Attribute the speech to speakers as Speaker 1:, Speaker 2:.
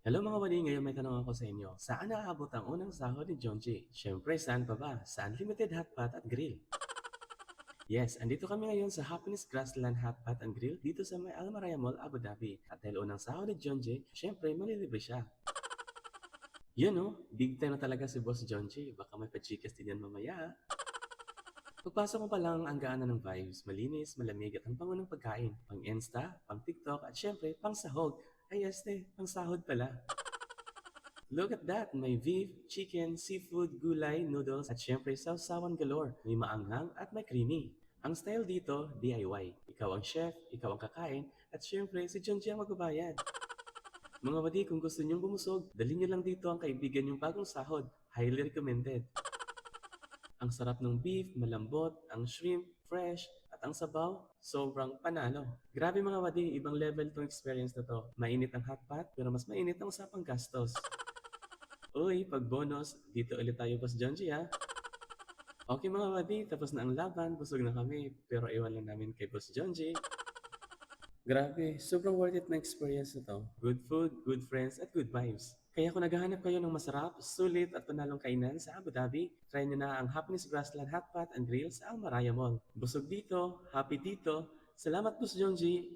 Speaker 1: Hello mga wali, ngayon may tanong ako sa inyo. Saan naaabot ang unang sahod ni John G? Siyempre, saan pa ba? Sa Unlimited Hotpot at Grill. Yes, andito kami ngayon sa Happiness Grassland Hotpot and Grill dito sa may Almaraya Mall, Abu Dhabi. At dahil unang sahod ni John G, siyempre malilibre siya. Yun oh, big time na talaga si Boss John G. Baka may pachikas din yan mamaya. Pagpasok mo pa lang ang gaana ng vibes, malinis, malamig at ang pango ng pagkain. Pang Insta, pang TikTok at syempre pang sahog. Ay este, pang sahod pala. Look at that! May beef, chicken, seafood, gulay, noodles, at syempre sausawan galore. May maanghang at may creamy. Ang style dito, DIY. Ikaw ang chef, ikaw ang kakain, at syempre si John G ang magbabayad. Mga wadi, kung gusto niyong bumusog, dalhin niyo lang dito ang kaibigan niyong bagong sahod. Highly recommended. Ang sarap ng beef, malambot, ang shrimp, fresh, at ang sabaw, sobrang panalo. Grabe mga wadi, ibang level tong experience na to. Mainit ang hotpot, pero mas mainit ang usapang gastos. Uy, pag bonus, dito ulit tayo Boss John G ha. Okay mga wadi, tapos na ang laban, busog na kami, pero iwan lang namin kay Boss John G. Grabe, sobrang worth it na experience na to. Good food, good friends, at good vibes. Kaya kung naghahanap kayo ng masarap, sulit at panalong kainan sa Abu Dhabi, try nyo na ang Happiness Grassland Hotpot and Grill sa Almaraya Mall. Busog dito, happy dito. Salamat Boss John G.